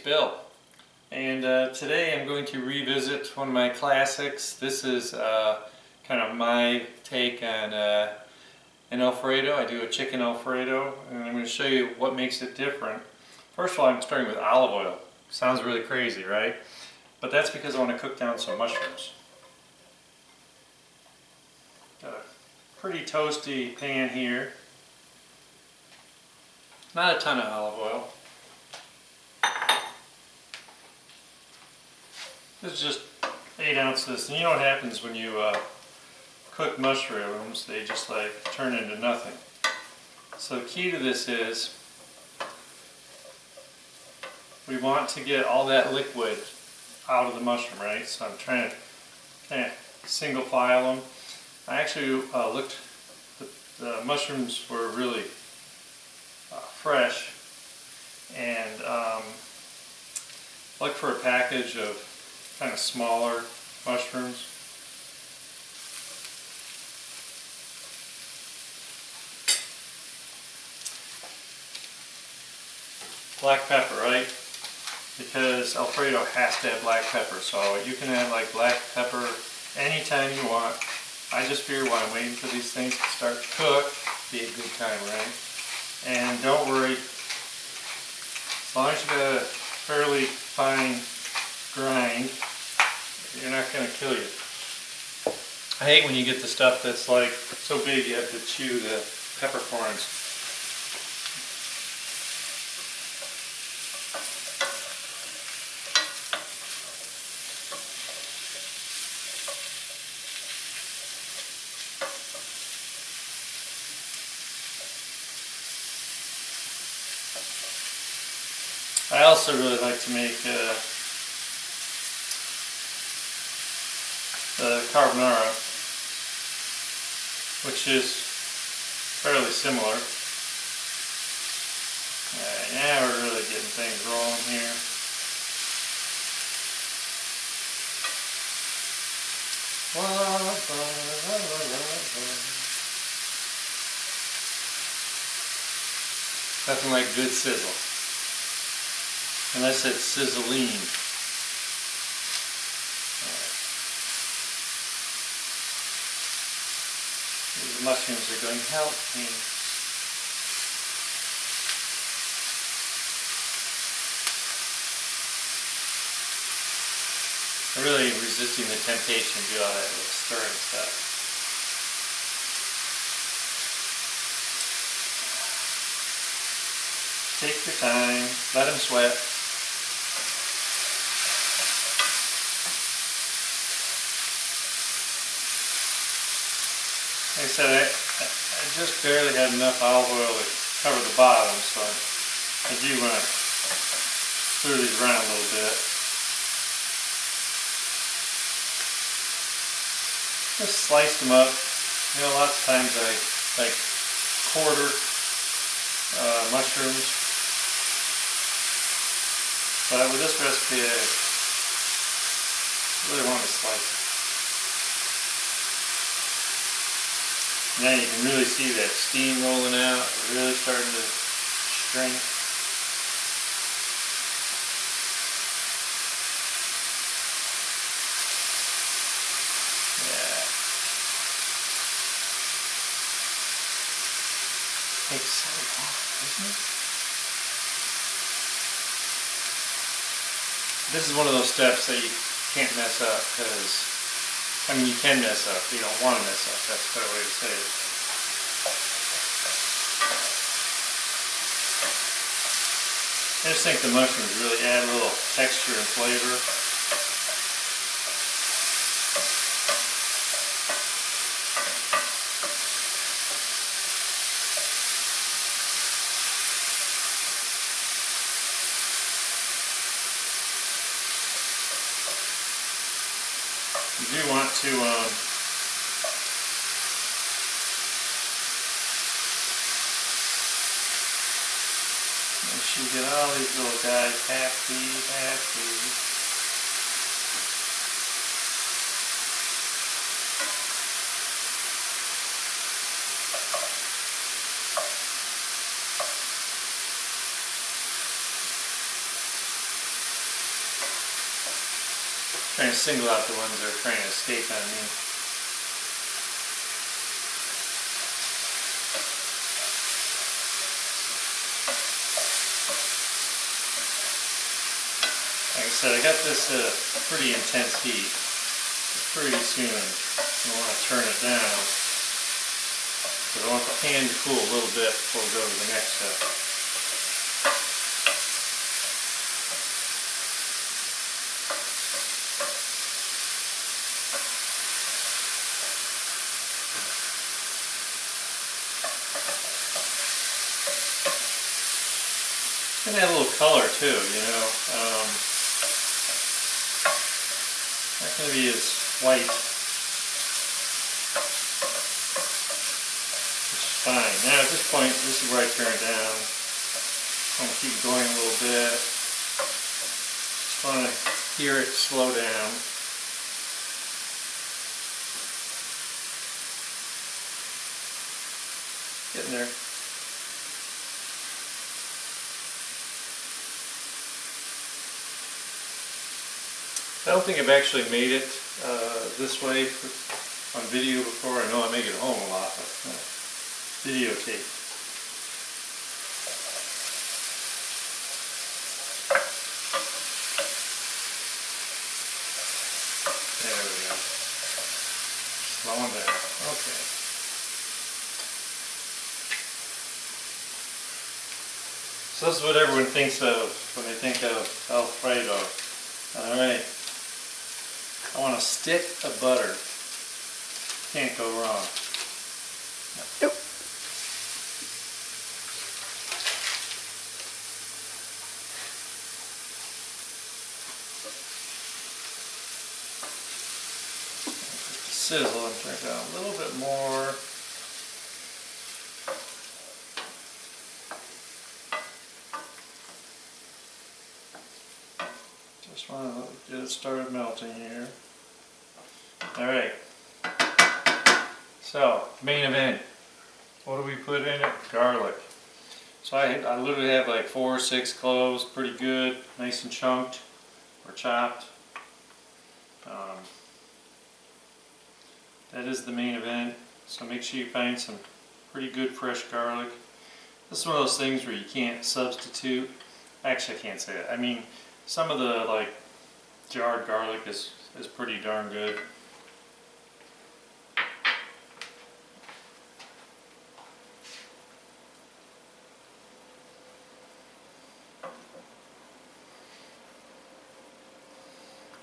Bill, and today I'm going to revisit one of my classics. This is kind of my take on an Alfredo. I do a chicken Alfredo, and I'm going to show you what makes it different. First of all, I'm starting with olive oil. Sounds really crazy, right? But that's because I want to cook down some mushrooms. Got a pretty toasty pan here. Not a ton of olive oil. This is just 8 ounces, and you know what happens when you cook mushrooms, they just like turn into nothing. So the key to this is we want to get all that liquid out of the mushroom, right? So I'm trying to kind of single file them. I actually looked, the mushrooms were really fresh, and looked for a package of kind of smaller mushrooms. Black pepper, right? Because Alfredo has to have black pepper, so you can add like black pepper anytime you want. I just figure while I'm waiting for these things to start to cook, be a good time, right? And don't worry, as long as you got a fairly fine grind, you're not going to kill you. I hate when you get the stuff that's like so big you have to chew the peppercorns. I also really like to make the carbonara, which is fairly similar. Now we're really getting things rolling here. Nothing like good sizzle. Unless it's sizzling. The mushrooms are going, help me. I'm really resisting the temptation to do all that little stirring stuff. Take your time, let them sweat. Like I said, I just barely had enough olive oil to cover the bottom, so I do want to stir these around a little bit. Just slice them up. You know, lots of times I like quarter mushrooms, but with this recipe I really want to slice it. Now you can really see that steam rolling out, really starting to shrink. Yeah. Takes so long, doesn't it? This is one of those steps that you can't mess up, because I mean, you can mess up, you don't want to mess up, that's a better way to say it. I just think the mushrooms really add a little texture and flavor. You do want to make sure you get all these little guys happy. trying to single out the ones that are trying to escape on me. Like I said, I got this pretty intense heat. Pretty soon I want to turn it down because I want the pan to cool a little bit before we go to the next step. It's going to add a little color too, you know. Not going to be as white, which is fine. Now at this point, this is where I turn it down. I want to keep going a little bit. Just want to hear it slow down. Getting there. I don't think I've actually made it this way on video before. I know I make it at home a lot, but videotape. There we go. Slowing down. Okay. So this is what everyone thinks of when they think of Alfredo. Alright. I want a stick of butter. Can't go wrong. Nope. Sizzle and turn it down a little bit more. Just want to get it started melting here. Alright. So, main event. What do we put in it? Garlic. So I literally have like 4 or 6 cloves, pretty good, nice and chunked or chopped. That is the main event. So make sure you find some pretty good fresh garlic. This is one of those things where you can't substitute. Actually, I can't say that. I mean, some of the like jarred garlic is pretty darn good.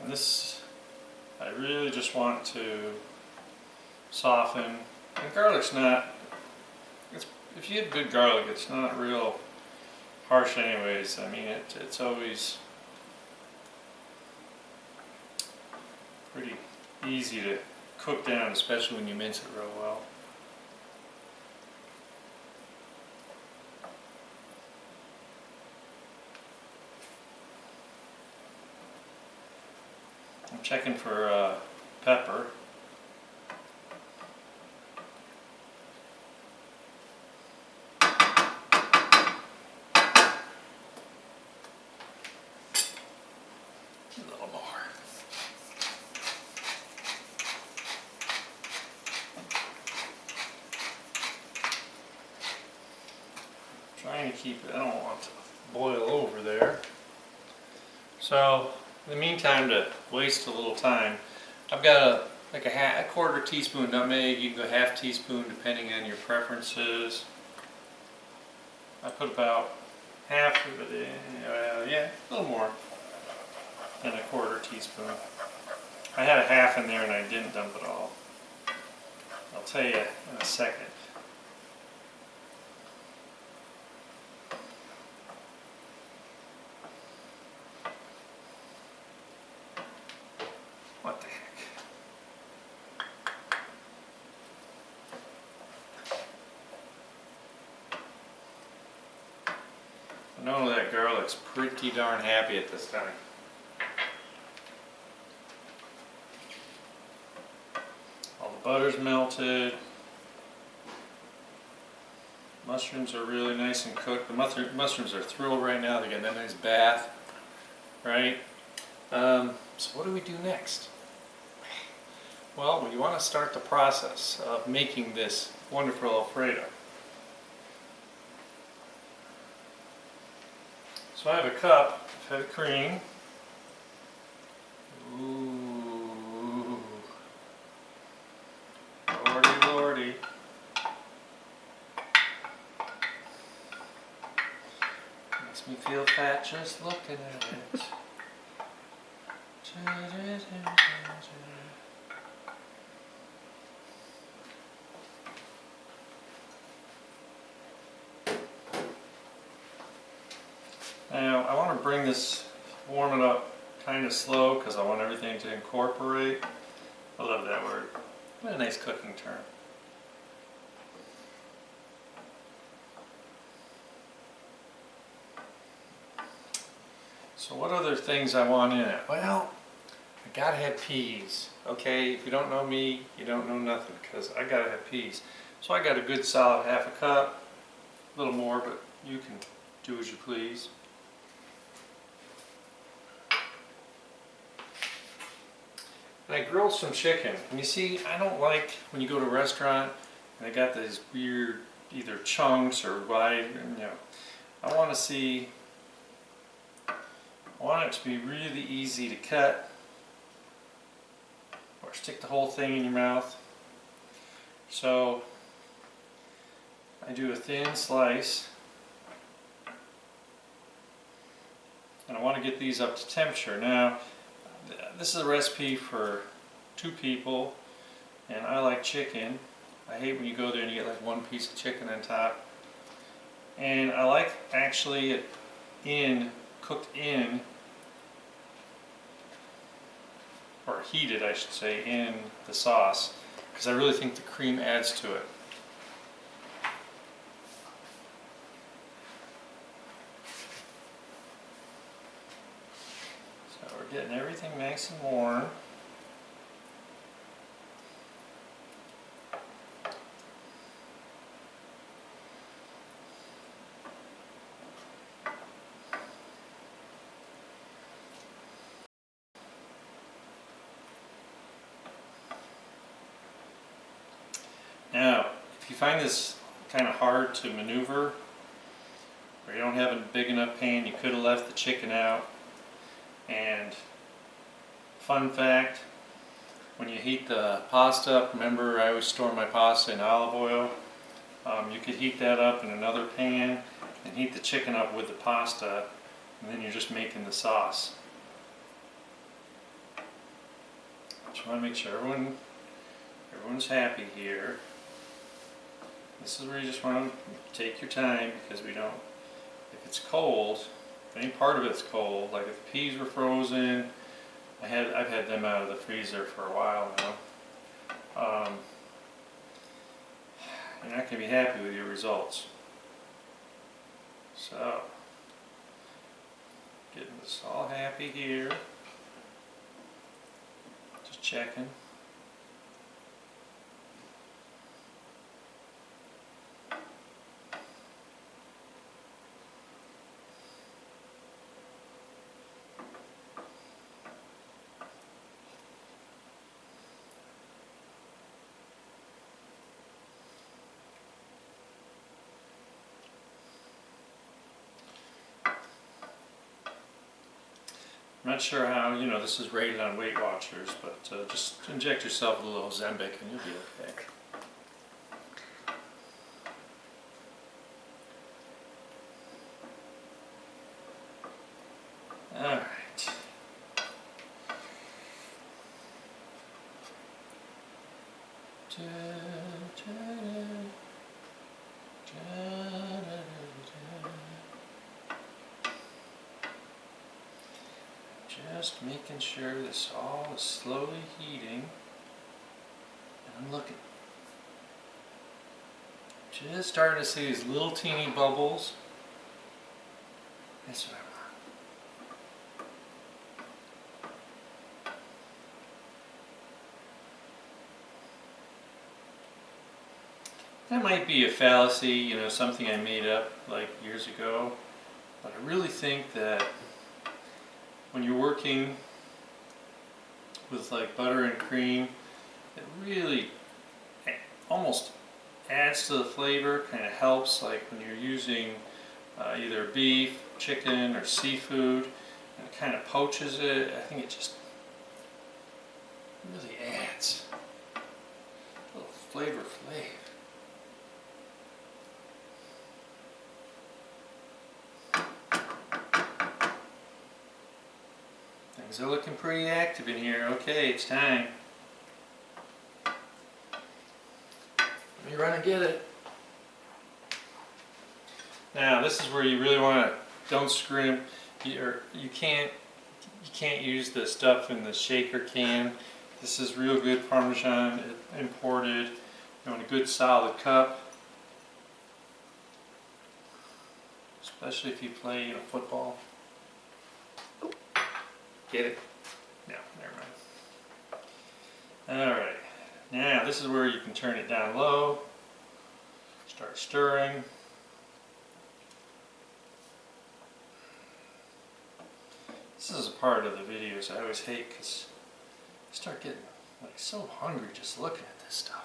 And this, I really just want to soften. And garlic's not, if you have good garlic, it's not real harsh anyways. I mean, it's always pretty easy to cook down, especially when you mince it real well. I'm checking for pepper. A little more. Trying to keep it, I don't want it to boil over there. So, in the meantime, to waste a little time, I've got a quarter teaspoon nutmeg. You can go half teaspoon depending on your preferences. I put about half of it in, yeah, a little more than a quarter teaspoon. I had a half in there and I didn't dump it all. I'll tell you in a second. What the heck? I know that garlic's pretty darn happy at this time. All the butter's melted. Mushrooms are really nice and cooked. The mushrooms are thrilled right now. They're getting that nice bath, right? So what do we do next? Well, we want to start the process of making this wonderful Alfredo. So I have a cup of heavy cream. Ooh, lordy, lordy. Makes me feel fat just looking at it. Now I want to bring this, warm it up kind of slow because I want everything to incorporate. I love that word. What a nice cooking term. So what other things I want in it? Well, I gotta have peas. Okay, if you don't know me, you don't know nothing because I gotta have peas. So I got a good solid half a cup, a little more, but you can do as you please. And I grilled some chicken. And you see, I don't like when you go to a restaurant and they got these weird either chunks or wide, you know. I want to see, I want it to be really easy to cut or stick the whole thing in your mouth. So I do a thin slice. And I want to get these up to temperature. Now, this is a recipe for 2 people, and I like chicken. I hate when you go there and you get like one piece of chicken on top. And I like actually it cooked in, or heated I should say, in the sauce, because I really think the cream adds to it. We're getting everything nice and warm. Now, if you find this kind of hard to maneuver, or you don't have a big enough pan, you could have left the chicken out. And fun fact, when you heat the pasta up, remember I always store my pasta in olive oil. You could heat that up in another pan and heat the chicken up with the pasta, and then you're just making the sauce. Just want to make sure everyone's happy here. This is where you just want to take your time, because we don't, if it's cold, if any part of it's cold, like if the peas were frozen, I've had them out of the freezer for a while now. You're not going to be happy with your results. So, getting this all happy here. Just checking. I'm not sure how, this is rated on Weight Watchers, but just inject yourself with a little Zembic and you'll be okay. Alright. Just making sure this all is slowly heating. And I'm looking. Just starting to see these little teeny bubbles. That's what I want. That might be a fallacy, something I made up like years ago. But I really think that when you're working with like butter and cream. It really almost adds to the flavor, kind of helps like when you're using either beef, chicken, or seafood, and it kind of poaches it. I think it just really adds a little flavor. Things are looking pretty active in here. Okay, it's time. Let me run and get it. Now this is where you really want to don't scrimp. You can't use the stuff in the shaker can. This is real good Parmesan, imported. You want a good solid cup, especially if you play football. Get it? No, never mind. All right. Now this is where you can turn it down low. Start stirring. This is a part of the videos I always hate because I start getting like so hungry just looking at this stuff.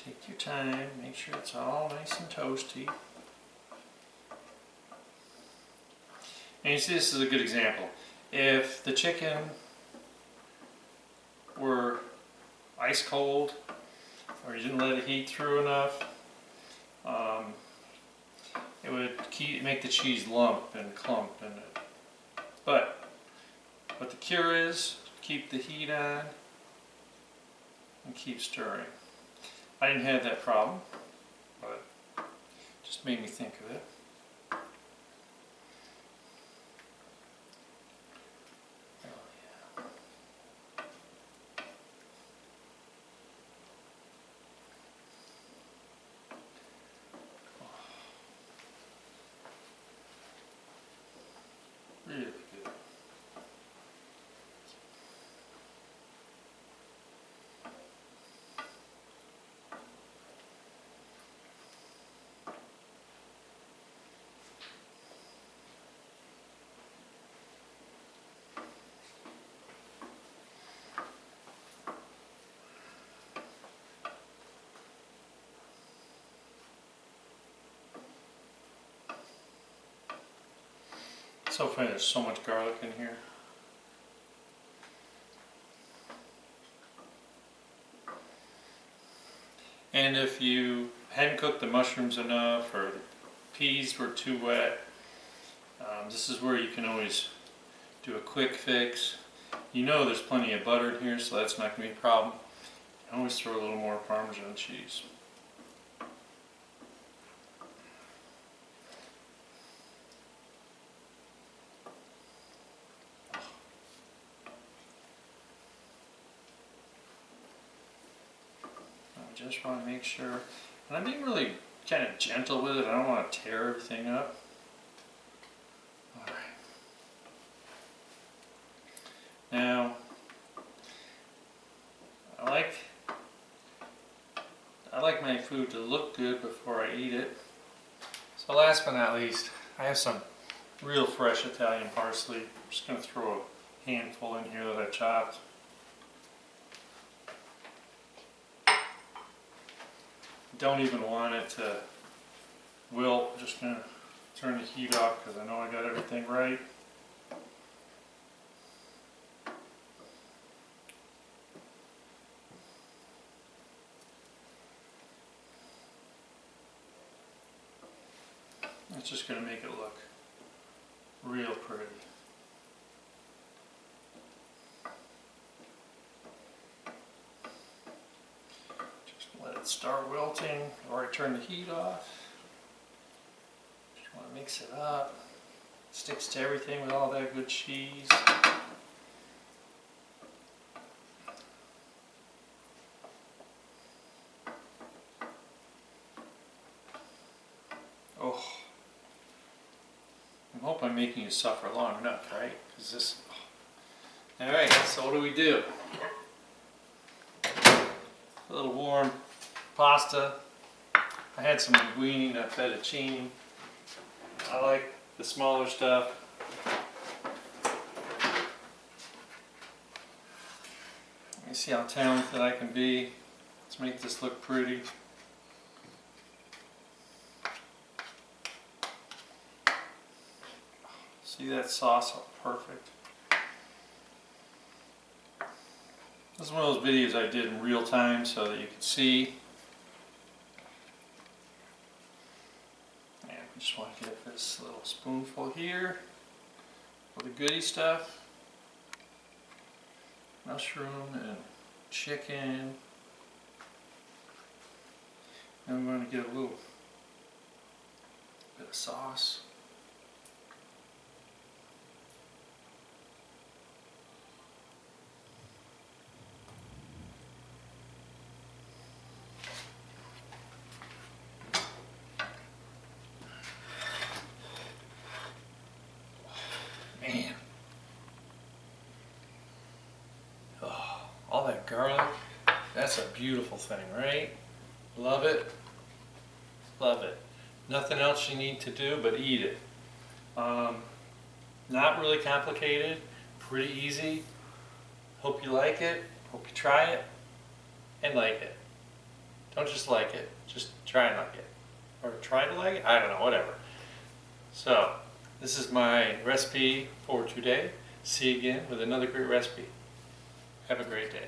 Take your time, make sure it's all nice and toasty. And you see, this is a good example. If the chicken were ice cold, or you didn't let it heat through enough, it would make the cheese lump and clump in it. But what the cure is, keep the heat on and keep stirring. I didn't have that problem, but it just made me think of it. Really good. So funny, there's so much garlic in here. And if you hadn't cooked the mushrooms enough or the peas were too wet, this is where you can always do a quick fix. You know there's plenty of butter in here, so that's not going to be a problem. You can always throw a little more Parmesan cheese. Just want to make sure, and I'm being really kind of gentle with it. I don't want to tear everything up. All right. Now, I like my food to look good before I eat it. So last but not least, I have some real fresh Italian parsley. I'm just going to throw a handful in here that I chopped. Don't even want it to wilt. I'm just going to turn the heat off because I know I got everything right. It's just going to make it look real pretty. Just let it start wilting. I've already turned the heat off. Just want to mix it up. It sticks to everything with all that good cheese. Oh, I hope I'm making you suffer long enough, right? Because this. Oh. All right, so what do we do? A little warm pasta. I had some linguine and fettuccine. I like the smaller stuff. Let me see how talented I can be. Let's make this look pretty. See that sauce? Oh, perfect. This is one of those videos I did in real time so that you can see. And I just want to get this little spoonful here for the goody stuff. Mushroom and chicken. And I'm going to get a little bit of sauce. Man. Oh, all that garlic. That's a beautiful thing, right? Love it. Love it. Nothing else you need to do but eat it. Not really complicated. Pretty easy. Hope you like it. Hope you try it. And like it. Don't just like it. Just try and like it. Or try to like it? I don't know. Whatever. So, this is my recipe for today. See you again with another great recipe. Have a great day.